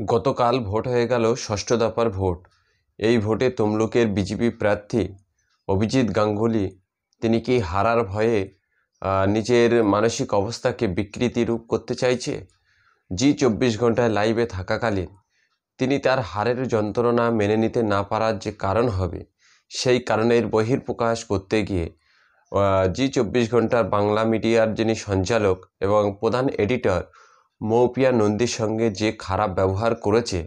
গতকাল ভোট হয়ে গেল ষষ্ঠ দফার ভোট। এই ভোটে তমলুকের বিজেপি প্রার্থী অভিজিৎ গাঙ্গুলি তিনি কি হারার ভয়ে নিজের মানসিক অবস্থাকে বিকৃতি রূপ করতে চাইছে? জি 24 ঘন্টায় লাইভে থাকাকালীন তিনি তার হারের যন্ত্রণা মেনে নিতে না পারার যে কারণ হবে সেই কারণের বহিঃপ্রকাশ করতে গিয়ে জি 24 ঘন্টার বাংলা মিডিয়ার যিনি সঞ্চালক এবং প্রধান এডিটর মৌপিয়া নন্দীর সঙ্গে যে খারাপ ব্যবহার করেছে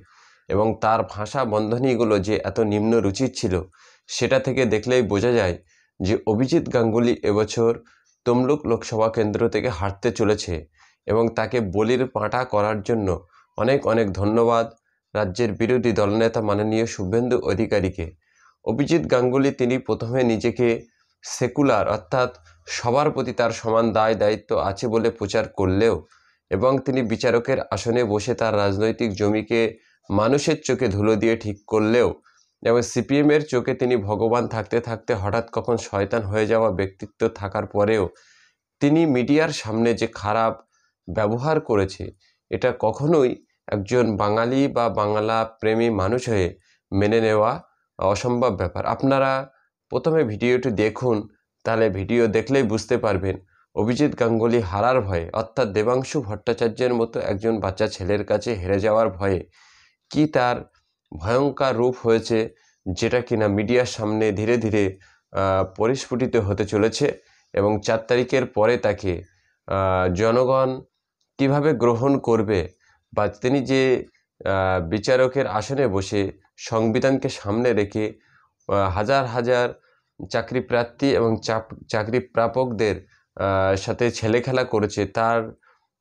এবং তার ভাষা বন্ধনীগুলো যে এত নিম্ন রুচির ছিল, সেটা থেকে দেখলেই বোঝা যায় যে অভিজিৎ গাঙ্গুলি এবছর তমলুক লোকসভা কেন্দ্র থেকে হারতে চলেছে। এবং তাকে বলির পাঁটা করার জন্য অনেক অনেক ধন্যবাদ রাজ্যের বিরোধী দলনেতা মাননীয় শুভেন্দু অধিকারীকে। অভিজিৎ গাঙ্গুলি তিনি প্রথমে নিজেকে সেকুলার অর্থাৎ সবার প্রতি তার সমান দায় দায়িত্ব আছে বলে প্রচার করলেও এবং তিনি বিচারকের আসনে বসে তার রাজনৈতিক জমিকে মানুষের চোখে ধুলো দিয়ে ঠিক করলেও এবং সিপিএমের চোখে তিনি ভগবান থাকতে থাকতে হঠাৎ কখন শয়তান হয়ে যাওয়া ব্যক্তিত্ব থাকার পরেও তিনি মিডিয়ার সামনে যে খারাপ ব্যবহার করেছে, এটা কখনোই একজন বাঙালি বা বাংলা প্রেমী মানুষ হয়ে মেনে নেওয়া অসম্ভব ব্যাপার। আপনারা প্রথমে ভিডিওটি দেখুন, তাহলে ভিডিও দেখলেই বুঝতে পারবেন অভিজিৎ গাঙ্গুলি হারার ভয়ে অর্থাৎ দেবাংশু ভট্টাচার্যের মতো একজন বাচ্চা ছেলের কাছে হেরে যাওয়ার ভয়ে কি তার ভয়ঙ্কর রূপ হয়েছে, যেটা কিনা মিডিয়ার সামনে ধীরে ধীরে পরিস্ফুটিত হতে চলেছে। এবং 4 তারিখের পরে তাকে জনগণ কিভাবে গ্রহণ করবে বা তিনি যে বিচারকের আসনে বসে সংবিধানকে সামনে রেখে হাজার হাজার চাকরি প্রার্থী এবং চাকরি প্রাপকদের সাথে ছেলেখেলা করেছে, তার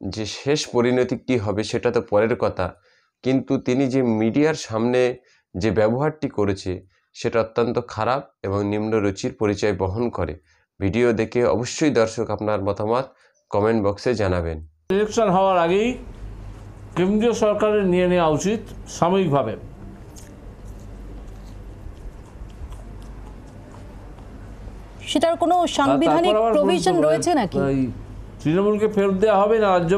যে শেষ পরিণতি কী হবে সেটা তো পরের কথা, কিন্তু তিনি যে মিডিয়ার সামনে যে ব্যবহারটি করেছে সেটা অত্যন্ত খারাপ এবং নিম্ন রুচির পরিচয় বহন করে। ভিডিও দেখে অবশ্যই দর্শক আপনার মতামত কমেন্ট বক্সে জানাবেন। ইলেকশন হওয়ার আগেই কেন্দ্রীয় সরকারের নিয়ে নেওয়া উচিত সাময়িকভাবে। সেটার কোনো সাংবিধানিক প্রভিশন রয়েছে নাকি? তৃণমূলকে ফেরত দেওয়া হবে না রাজ্য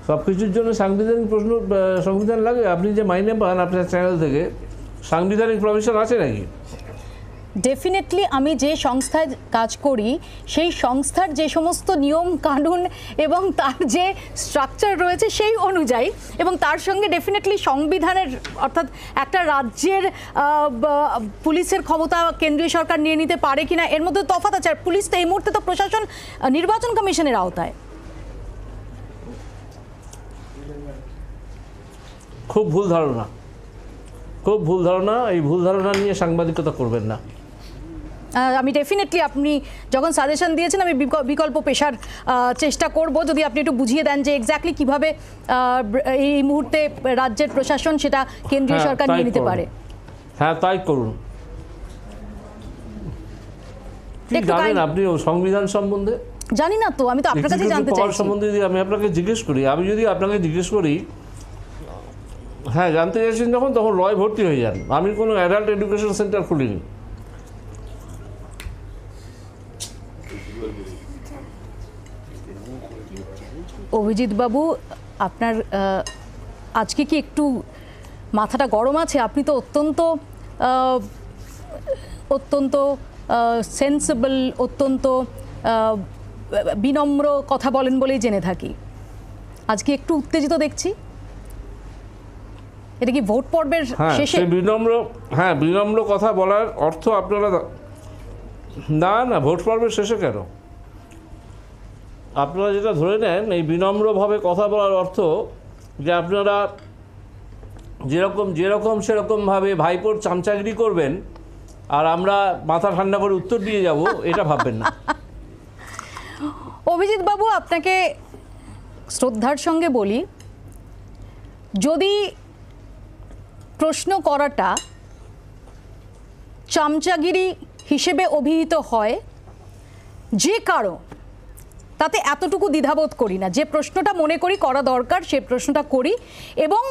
সব কিছুর জন্য সাংবিধানিক প্রশ্ন সংবিধান লাগে? আপনি যে মাইনে পান আপনার চ্যানেল থেকে, সাংবিধানিক প্রভিশন আছে নাকি? ডেফিনেটলি আমি যে সংস্থায় কাজ করি সেই সংস্থার যে সমস্ত নিয়ম কানুন এবং তার যে স্ট্রাকচার রয়েছে সেই অনুযায়ী, এবং তার সঙ্গে ডেফিনেটলি সংবিধানের অর্থাৎ একটা রাজ্যের পুলিশের ক্ষমতা কেন্দ্রীয় সরকার নিয়ে নিতে পারে কিনা এর মধ্যে তফাৎ আছে। আর পুলিশ তো এই মুহূর্তে তো প্রশাসন নির্বাচন কমিশনের আওতায়। খুব ভুল ধারণা, খুব ভুল ধারণা। এই ভুল ধারণা নিয়ে সাংবাদিকতা করবেন না। আমি ডেফিনেটলি আপনি যখন সাজেশন দিয়েছেন আমি বিকল্প পেশার চেষ্টা করব, যদি আপনি একটু বুঝিয়ে দেন যে এক্স্যাক্টলি কিভাবে এই মুহূর্তে রাজ্যের প্রশাসন সেটা কেন্দ্রীয় সরকার নিয়ে নিতে পারে। হ্যাঁ, তাই করুন। কি জানেন আপনি সংবিধান সম্বন্ধে? জানি না তো, আমি তো আপনার কাছে জানতে চাইছি সম্বন্ধে। যদি আমি আপনাকে জিজ্ঞেস করি, হ্যাঁ জানতে চাইছেন যখন, তখন রয় ভর্তি হয়ে যান। আমি কোনো অ্যাডাল্ট এডুকেশন সেন্টার খুলিনি। অভিজিৎ বাবু, আপনার আজকে কি একটু মাথাটা গরম আছে? আপনি তো অত্যন্ত সেন্সিবল, অত্যন্ত বিনম্র কথা বলেন বলেই জেনে থাকি। আজকে একটু উত্তেজিত দেখছি। এটা কি ভোট পর্বের শেষে? বিনম্র কথা বলার অর্থ আপনারা না ভোট পর্বের শেষে কেন? আপনারা যেটা ধরে নেন এই বিনম্রভাবে কথা বলার অর্থ যে আপনারা যেরকম সেরকমভাবে ভাইপোর চামচাগিরি করবেন আর আমরা মাথা ঠান্ডা করে উত্তর দিয়ে যাব, এটা ভাববেন না। অভিজিৎ বাবু, আপনাকে শ্রদ্ধার সঙ্গে বলি, যদি প্রশ্ন করাটা চামচাগিরি হিসেবে অভিহিত হয় যে কারো, তাতে এতটুকু দ্বিধাবোধ করি না। যে প্রশ্নটা মনে করি করা দরকার সে প্রশ্নটা করি, এবং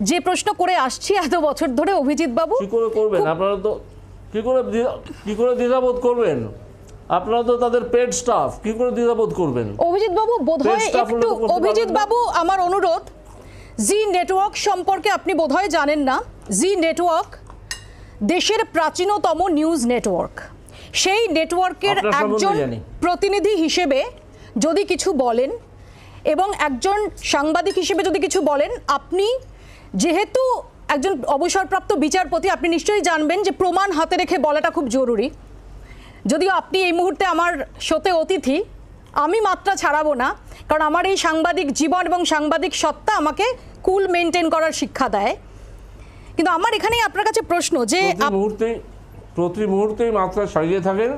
যে প্রশ্ন করে আসছি এত বছর ধরে অভিজিৎ বাবু। কি করে করবেন আপনারা? তো কি করে দ্বিধাবোধ করবেন? আপনারা তো তাদের পেড স্টাফ, কি করে দ্বিধাবোধ করবেন? অভিজিৎ বাবু বোধহয় Best staff হলে একটু, তো করতে অভিজিৎ পারবেন না। বাবু আমার অনুরোধ, জি নেটওয়ার্ক সম্পর্কে আপনি বোধহয় জানেন না। জি নেটওয়ার্ক দেশের প্রাচীনতম নিউজ নেটওয়ার্ক। সেই নেটওয়ার্কের আপনার সম্বন্ধে একজন জানি। প্রতিনিধি হিসেবে যদি কিছু বলেন এবং একজন সাংবাদিক হিসেবে যদি কিছু বলেন, আপনি যেহেতু একজন অবসরপ্রাপ্ত বিচারপতি, আপনি নিশ্চয়ই জানবেন যে প্রমাণ হাতে রেখে বলাটা খুব জরুরি। যদিও আপনি এই মুহূর্তে আমার শোতে অতিথি, আমি মাত্রা ছাড়াবো না, কারণ আমার এই সাংবাদিক জীবন এবং সাংবাদিক সত্তা আমাকে কুল মেনটেন করার শিক্ষা দেয়। কিন্তু আমার এখানেই আপনার কাছে প্রশ্ন যে প্রতি মুহূর্তেই মাত্রা ছাড়িয়ে থাকেন।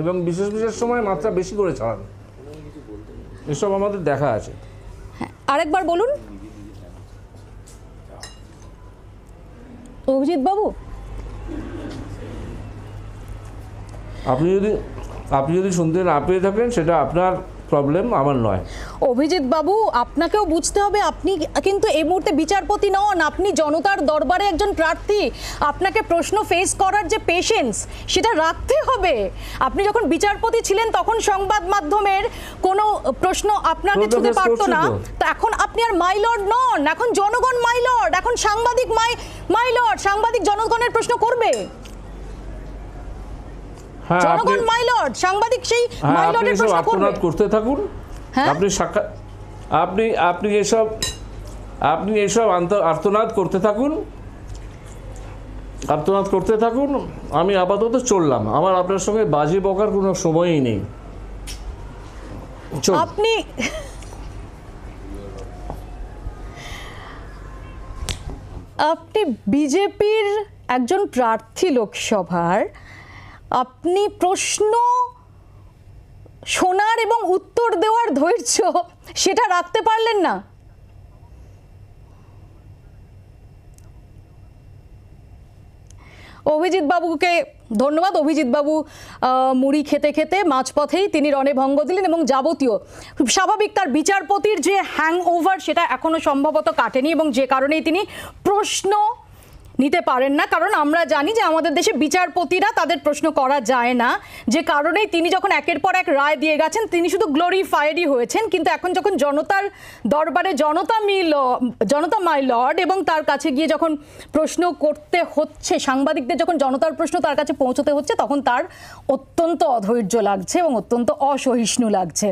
এবং বিশেষ বিশেষ সময় মাত্রা বেশি করে ছাড়ান, এসব আমাদের দেখা আছে। আরেকবার বলুন অভিজিৎ বাবু। আপনি যদি শুনতে না পেয়ে থাকেন সেটা আপনার প্রবলেম, আমার নয়। অভিজিৎ বাবু, আপনাকেও বুঝতে হবে, আপনি কিন্তু এই মুহূর্তে বিচারপতি নন, আপনি জনতার দরবারে একজন প্রার্থী। আপনাকে প্রশ্ন ফেস করার যে পেশেন্স, সেটা রাখতে হবে। আপনি যখন বিচারপতি ছিলেন তখন সংবাদ মাধ্যমের কোনো প্রশ্ন আপনাকে ছুঁতে পারতো না। তো এখন আপনি আর মাইলর্ড নন, এখন জনগণ মাইলর্ড, এখন সাংবাদিক মাইলর্ড। সাংবাদিক জনগণের প্রশ্ন করবে, জনগণ মাইলর্ড, সাংবাদিক সেই মাইলর্ডের প্রশ্ন করবে। করতে থাকুন। আপনি এসব আর্তনাদ করতে থাকুন। আমি আপাতত চললাম, আমার আপনার সঙ্গে বাজি বকার কোনো সময়ই নেই। আপনি বিজেপির একজন প্রার্থী লোকসভার, আপনি প্রশ্ন শোনার এবং উত্তর দেওয়ার ধৈর্য সেটা রাখতে পারলেন না। অভিজিৎ বাবুকে ধন্যবাদ। অভিজিৎ বাবু মুড়ি খেতে খেতে মাঝপথেই তিনি রণে ভঙ্গ দিলেন এবং যাবতীয় স্বাভাবিক তার বিচারপতির যে হ্যাংওভার সেটা এখনো সম্ভবত কাটেনি, এবং যে কারণেই তিনি প্রশ্ন নিতে পারেন না। কারণ আমরা জানি যে আমাদের দেশে বিচারপতিরা, তাদের প্রশ্ন করা যায় না, যে কারণেই তিনি যখন একের পর এক রায় দিয়ে গেছেন তিনি শুধু গ্লোরিফাইডই হয়েছেন। কিন্তু এখন যখন জনতার দরবারে জনতা মাই লর্ড, এবং তার কাছে গিয়ে যখন প্রশ্ন করতে হচ্ছে, সাংবাদিকদের যখন জনতার প্রশ্ন তার কাছে পৌঁছতে হচ্ছে, তখন তার অত্যন্ত অধৈর্য লাগছে এবং অত্যন্ত অসহিষ্ণু লাগছে।